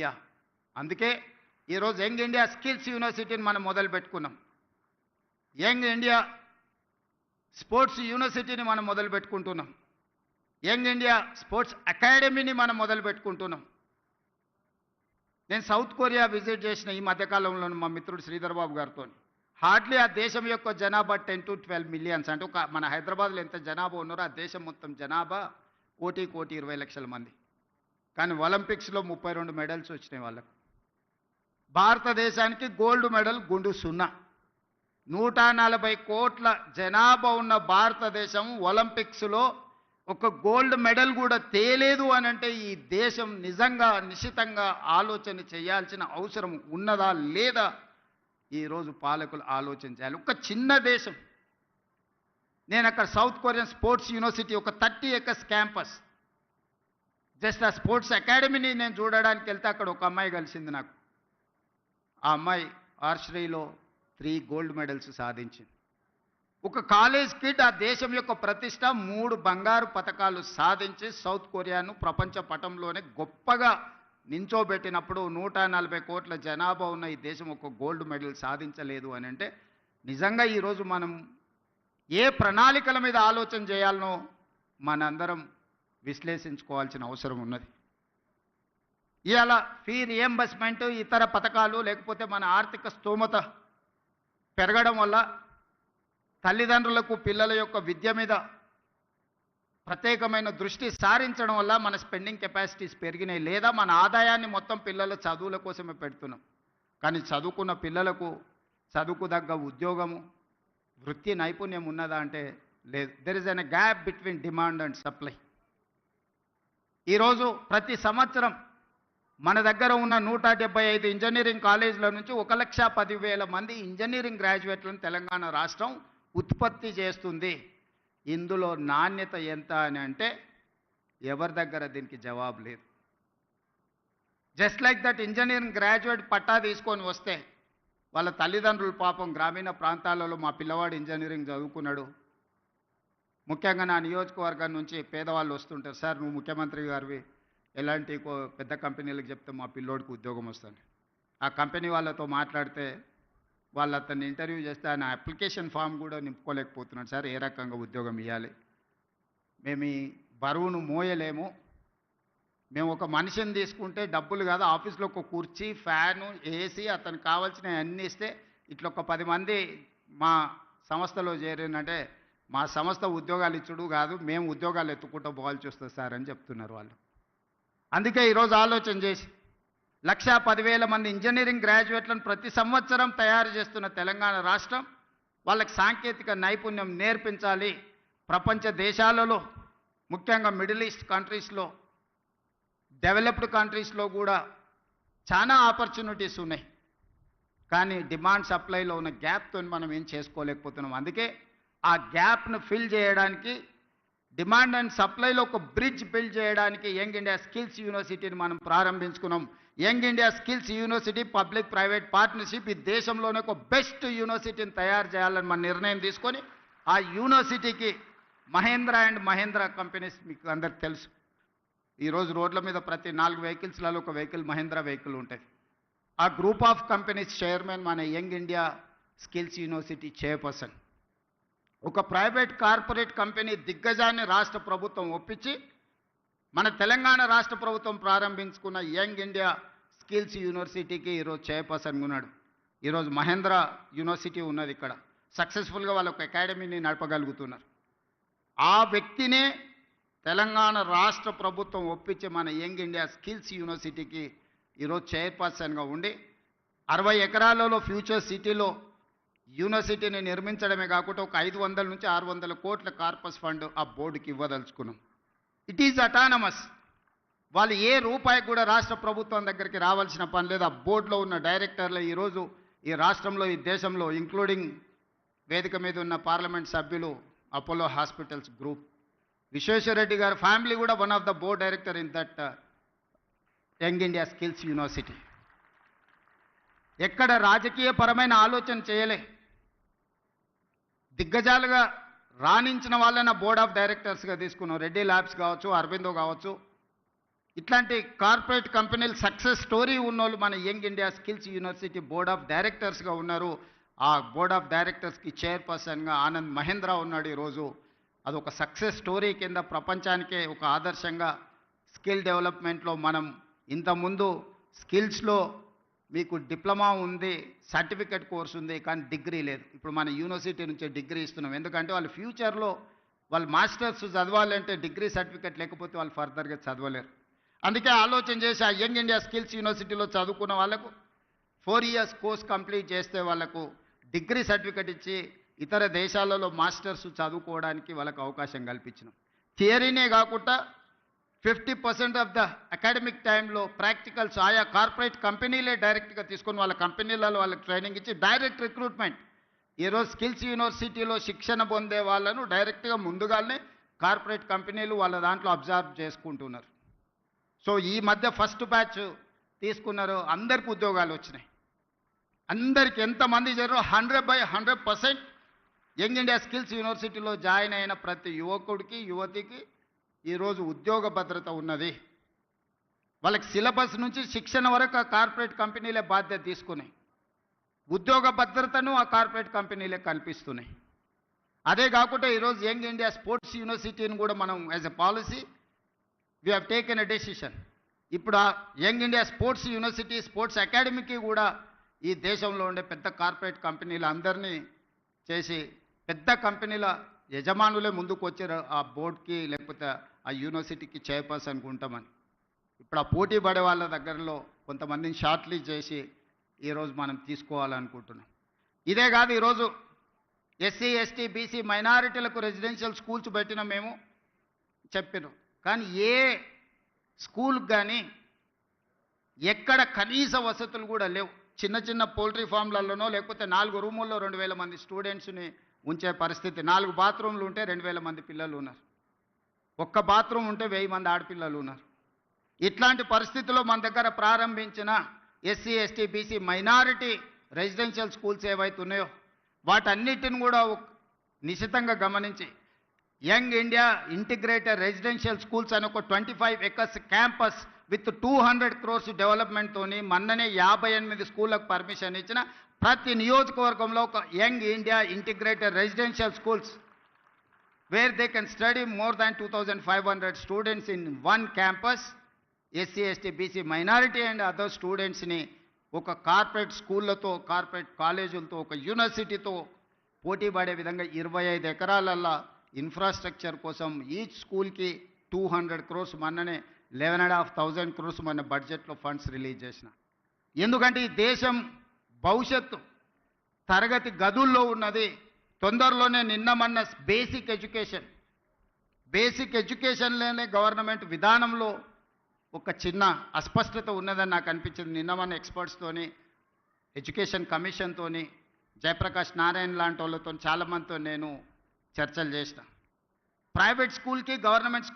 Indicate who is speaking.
Speaker 1: Yeah అందుకే ఈరోజు young India skills యూనివర్సిటీని మనం మొదలు పెట్టుకున్నాం. యంగ్ ఇండియా స్పోర్ట్స్ యూనివర్సిటీని మనం మొదలు పెట్టుకుంటున్నాం. యంగ్ ఇండియా స్పోర్ట్స్ అకాడమీని మనం మొదలు పెట్టుకుంటున్నాం. నేను సౌత్ కొరియా విజిట్ చేసిన ఈ మధ్యకాలంలో మా మిత్రుడు శ్రీధర్ బాబు గారితో. హార్డ్లీ ఆ దేశం యొక్క జనాభా 10 to 12 మిలియన్స్. అంటే మన హైదరాబాద్లో ఎంత జనాభా ఉన్నారో ఆ దేశం మొత్తం జనాభా 1,20,00,000 మంది. కానీ ఒలింపిక్స్లో 32 మెడల్స్ వచ్చినాయి వాళ్ళకు. భారతదేశానికి గోల్డ్ మెడల్ గుండు 0. 140 కోట్ల జనాభా ఉన్న భారతదేశం ఒలింపిక్స్లో ఒక గోల్డ్ మెడల్ కూడా తేలేదు అని అంటే ఈ దేశం నిజంగా నిశ్చితంగా ఆలోచన చేయాల్సిన అవసరం ఉన్నదా లేదా ఈరోజు పాలకులు ఆలోచన చేయాలి. ఒక చిన్న దేశం. నేను అక్కడ సౌత్ కొరియన్ స్పోర్ట్స్ యూనివర్సిటీ ఒక 30 acres క్యాంపస్, జస్ట్ ఆ స్పోర్ట్స్ అకాడమీని నేను చూడడానికి వెళ్తే అక్కడ ఒక అమ్మాయి కలిసింది నాకు. ఆ అమ్మాయి ఆర్చరీలో 3 గోల్డ్ మెడల్స్ సాధించింది. ఒక కాలేజ్ కిడ్ ఆ దేశం యొక్క ప్రతిష్ట 3 బంగారు పతకాలు సాధించి సౌత్ కొరియాను ప్రపంచ పటంలోనే గొప్పగా నించోబెట్టినప్పుడు 140 కోట్ల జనాభా ఉన్న ఈ దేశం ఒక గోల్డ్ మెడల్ సాధించలేదు అని అంటే నిజంగా ఈరోజు మనం ఏ ప్రణాళికల మీద ఆలోచన చేయాలనో మనందరం విశ్లేషించుకోవాల్సిన అవసరం ఉన్నది. ఇవాళ ఫీ రియంబర్స్మెంట్ ఇతర పథకాలు లేకపోతే మన ఆర్థిక స్తోమత పెరగడం వల్ల తల్లిదండ్రులకు పిల్లల యొక్క విద్య మీద ప్రత్యేకమైన దృష్టి సారించడం వల్ల మన స్పెండింగ్ కెపాసిటీస్ పెరిగినాయి. లేదా మన ఆదాయాన్ని మొత్తం పిల్లల చదువుల కోసమే పెడుతున్నాం. కానీ చదువుకున్న పిల్లలకు చదువుకు తగ్గ ఉద్యోగము వృత్తి నైపుణ్యం ఉన్నదా అంటే లేదు. There is an gap between demand and supply. ఈరోజు ప్రతి సంవత్సరం మన దగ్గర ఉన్న 175 ఇంజనీరింగ్ కాలేజీల నుంచి 1,10,000 మంది ఇంజనీరింగ్ గ్రాడ్యుయేట్లను తెలంగాణ రాష్ట్రం ఉత్పత్తి చేస్తుంది. ఇందులో నాణ్యత ఎంత అని అంటే ఎవరి దగ్గర దీనికి జవాబు లేదు. Just like that engineering graduate పట్టా తీసుకొని వస్తే వాళ్ళ తల్లిదండ్రులు పాపం గ్రామీణ ప్రాంతాలలో మా పిల్లవాడు ఇంజనీరింగ్ చదువుకున్నాడు, ముఖ్యంగా నా నియోజకవర్గం నుంచి పేదవాళ్ళు వస్తుంటారు, సార్ నువ్వు ముఖ్యమంత్రి గారివి ఎలాంటి పెద్ద కంపెనీలకు చెప్తే మా పిల్లోడికి ఉద్యోగం వస్తుంది. ఆ కంపెనీ వాళ్ళతో మాట్లాడితే వాళ్ళు అతన్ని ఇంటర్వ్యూ చేస్తే ఆయన అప్లికేషన్ ఫామ్ కూడా నింపుకోలేకపోతున్నాడు, సార్ ఏ రకంగా ఉద్యోగం ఇవ్వాలి, మేము ఈ బరువును మోయలేము, మేము ఒక మనిషిని తీసుకుంటే డబ్బులు కాదు ఆఫీస్లో ఒక కుర్చీ ఫ్యాను ఏసీ అతనికి కావాల్సినవి అన్నీ ఇస్తే ఇట్లా ఒక 10 మంది మా సంస్థలో చేరినంటే మా సంస్థ ఉద్యోగాలు ఇచ్చుడు కాదు మేము ఉద్యోగాలు ఎత్తుకుంటూ పోవాల్సి వస్తుంది సార్ అని చెప్తున్నారు వాళ్ళు. అందుకే ఈరోజు ఆలోచన చేసి 1,10,000 మంది ఇంజనీరింగ్ గ్రాడ్యుయేట్లను ప్రతి సంవత్సరం తయారు చేస్తున్న తెలంగాణ రాష్ట్రం వాళ్ళకి సాంకేతిక నైపుణ్యం నేర్పించాలి. ప్రపంచ దేశాలలో ముఖ్యంగా మిడిల్ ఈస్ట్ కంట్రీస్లో డెవలప్డ్ కంట్రీస్లో కూడా చాలా ఆపర్చునిటీస్ ఉన్నాయి. కానీ డిమాండ్ సప్లైలో ఉన్న గ్యాప్తో మనం ఏం చేసుకోలేకపోతున్నాం. అందుకే ఆ గ్యాప్ను ఫిల్ చేయడానికి డిమాండ్ అండ్ సప్లైలో ఒక బ్రిడ్జ్ బిల్డ్ చేయడానికి యంగ్ ఇండియా స్కిల్స్ యూనివర్సిటీని మనం ప్రారంభించుకున్నాం. Young India skills university public private partnership ఈ దేశంలోనే ఒక బెస్ట్ యూనివర్సిటీని తయారు చేయాలని మన నిర్ణయం తీసుకొని ఆ యూనివర్సిటీకి మహేంద్ర అండ్ మహేంద్ర కంపెనీస్ మీకు అందరికి తెలుసు. ఈరోజు రోడ్ల మీద ప్రతి 4 వెహికల్స్లలో ఒక వెహికల్ మహేంద్ర వెహికల్ ఉంటుంది. ఆ గ్రూప్ ఆఫ్ కంపెనీస్ చైర్మన్ మన Young India skills university chairperson. ఒక ప్రైవేట్ కార్పొరేట్ కంపెనీ దిగ్గజాన్ని రాష్ట్ర ప్రభుత్వం ఒప్పించి మన తెలంగాణ రాష్ట్ర ప్రభుత్వం ప్రారంభించుకున్న యంగ్ ఇండియా స్కిల్స్ యూనివర్సిటీకి ఈరోజు చైర్పర్సన్గా ఉన్నాడు. ఈరోజు మహేంద్ర యూనివర్సిటీ ఉన్నది ఇక్కడ. సక్సెస్ఫుల్గా వాళ్ళ ఒక అకాడమీని నడపగలుగుతున్నారు. ఆ వ్యక్తినే తెలంగాణ రాష్ట్ర ప్రభుత్వం ఒప్పించి మన యంగ్ ఇండియా స్కిల్స్ యూనివర్సిటీకి ఈరోజు చైర్పర్సన్గా ఉండి 60 ఎకరాలలో ఫ్యూచర్ సిటీలో యూనివర్సిటీని నిర్మించడమే కాకుండా ఒక 500 నుంచి 600 కోట్ల కార్పస్ ఫండ్ ఆ బోర్డుకి ఇవ్వదలుచుకున్నాం. It is autonomous. వాళ్ళు ఏ రూపాయి కూడా రాష్ట్ర ప్రభుత్వం దగ్గరికి రావాల్సిన పని లేదు. ఆ బోర్డులో ఉన్న డైరెక్టర్లు ఈరోజు ఈ రాష్ట్రంలో ఈ దేశంలో ఇంక్లూడింగ్ వేదిక మీద ఉన్న పార్లమెంట్ సభ్యులు అపోలో హాస్పిటల్స్ గ్రూప్ విశ్వేశ్వరరెడ్డి గారి ఫ్యామిలీ కూడా one of the board director in that young India skills university. ఎక్కడ రాజకీయపరమైన ఆలోచన చేయలే. దిగ్గజాలుగా రాణించిన వాళ్ళని బోర్డ్ ఆఫ్ డైరెక్టర్స్గా తీసుకున్నాం. రెడ్డి ల్యాబ్స్ కావచ్చు, అరబిందో కావచ్చు, ఇట్లాంటి కార్పొరేట్ కంపెనీలు సక్సెస్ స్టోరీ ఉన్నోళ్ళు మన Young India skills University board of డైరెక్టర్స్గా ఉన్నారు. ఆ బోర్డ్ ఆఫ్ డైరెక్టర్స్కి చైర్పర్సన్గా ఆనంద్ మహేంద్ర ఉన్నాడు ఈరోజు. అదొక సక్సెస్ స్టోరీ కింద ప్రపంచానికే ఒక ఆదర్శంగా స్కిల్ డెవలప్మెంట్లో మనం ఇంతకుముందు స్కిల్స్లో మీకు డిప్లొమా ఉంది, సర్టిఫికెట్ కోర్స్ ఉంది, కానీ డిగ్రీ లేదు. ఇప్పుడు మన యూనివర్సిటీ నుంచే డిగ్రీ ఇస్తున్నాం. ఎందుకంటే వాళ్ళు ఫ్యూచర్లో వాళ్ళు మాస్టర్స్ చదవాలంటే డిగ్రీ సర్టిఫికెట్ లేకపోతే వాళ్ళు ఫర్దర్గా చదవలేరు. అందుకే ఆలోచన చేసి ఆ యంగ్ ఇండియా స్కిల్స్ యూనివర్సిటీలో చదువుకున్న వాళ్ళకు 4 years కోర్స్ కంప్లీట్ చేస్తే వాళ్ళకు డిగ్రీ సర్టిఫికెట్ ఇచ్చి ఇతర దేశాలలో మాస్టర్స్ చదువుకోవడానికి వాళ్ళకు అవకాశం కల్పించినాం. థియరీనే కాకుండా 50% ఆఫ్ ద అకాడమిక్ టైంలో ప్రాక్టికల్స్ ఆయా కార్పొరేట్ కంపెనీలే డైరెక్ట్గా తీసుకొని వాళ్ళ కంపెనీలలో వాళ్ళకి ట్రైనింగ్ ఇచ్చి డైరెక్ట్ రిక్రూట్మెంట్. ఈరోజు స్కిల్స్ యూనివర్సిటీలో శిక్షణ పొందే వాళ్ళను డైరెక్ట్గా ముందుగానే కార్పొరేట్ కంపెనీలు వాళ్ళ దాంట్లో అబ్జర్వ్ చేసుకుంటున్నారు. సో ఈ మధ్య ఫస్ట్ బ్యాచ్ తీసుకున్నారు, అందరికి ఉద్యోగాలు వచ్చినాయి. అందరికి ఎంతమంది చేరారో 100% యంగ్ ఇండియా స్కిల్స్ యూనివర్సిటీలో జాయిన్ అయిన ప్రతి యువకుడికి యువతికి ఈరోజు ఉద్యోగ భద్రత ఉన్నది. వాళ్ళకి సిలబస్ నుంచి శిక్షణ వరకు ఆ కార్పొరేట్ కంపెనీలే బాధ్యత తీసుకున్నాయి. ఉద్యోగ భద్రతను ఆ కార్పొరేట్ కంపెనీలే కల్పిస్తున్నాయి. అదే కాకుండా ఈరోజు యంగ్ ఇండియా స్పోర్ట్స్ యూనివర్సిటీని కూడా మనం as a policy we have taken a decision. ఇప్పుడు ఆ Young India Sports University sports అకాడమీకి కూడా ఈ దేశంలో ఉండే పెద్ద కార్పొరేట్ కంపెనీలు అందరినీ చేసి పెద్ద కంపెనీల యజమానులే ముందుకు వచ్చారు ఆ బోర్డుకి లేకపోతే ఆ యూనివర్సిటీకి చైర్పర్సన్కి ఉంటామని. ఇప్పుడు ఆ పోటీ పడే వాళ్ళ దగ్గరలో కొంతమందిని షార్ట్ లిస్ట్ చేసి ఈరోజు మనం తీసుకోవాలనుకుంటున్నాం. ఇదే కాదు, ఈరోజు ఎస్సీ ఎస్టీ బీసీ మైనారిటీలకు రెసిడెన్షియల్ స్కూల్స్ పెట్టినా మేము చెప్పినాం. కానీ ఏ స్కూల్కి కానీ ఎక్కడ కనీస వసతులు కూడా లేవు. చిన్న చిన్న పౌల్ట్రీ ఫామ్లలోనో లేకపోతే 4 రూముల్లో 2000 మంది స్టూడెంట్స్ని ఉంచే పరిస్థితి. 4 బాత్రూమ్లు ఉంటే 2000 మంది పిల్లలు ఉన్నారు. ఒక్క బాత్రూమ్ ఉంటే 1000 మంది ఆడపిల్లలు ఉన్నారు. ఇట్లాంటి పరిస్థితుల్లో మన దగ్గర ప్రారంభించిన SC ST BC minority residential schools ఏవైతే ఉన్నాయో వాటన్నిటిని కూడా నిశితంగా గమనించి young India integrated residential schools అని ఒక 25 acres క్యాంపస్ విత్ 200 crores డెవలప్మెంట్తోని మొన్ననే 58 స్కూళ్ళకు పర్మిషన్ ఇచ్చిన ప్రతి నియోజకవర్గంలో ఒక young India integrated residential schools where they can study more than 2500 students in one campus. SC ST BC minority and other స్టూడెంట్స్ని ఒక కార్పొరేట్ స్కూళ్ళతో కార్పొరేట్ కాలేజీలతో ఒక యూనివర్సిటీతో పోటీ పడే విధంగా 25 ఎకరాలల్లో ఇన్ఫ్రాస్ట్రక్చర్ కోసం ఈచ్ స్కూల్కి 200 crores మొన్ననే 11,500 crores మన బడ్జెట్లో ఫండ్స్ రిలీజ్ చేసిన. ఎందుకంటే ఈ దేశం భవిష్యత్తు తరగతి గదుల్లో ఉన్నది. తొందరలోనే నిన్న మొన్న బేసిక్ ఎడ్యుకేషన్లోనే గవర్నమెంట్ విధానంలో ఒక చిన్న అస్పష్టత ఉన్నదని నాకు అనిపించింది. నిన్న మొన్న ఎక్స్పర్ట్స్తోని ఎడ్యుకేషన్ కమిషన్తోని జయప్రకాష్ నారాయణ లాంటి వాళ్ళతో చాలామందితో నేను చర్చలు చేసిన. ప్రైవేట్ స్కూల్కి గవర్నమెంట్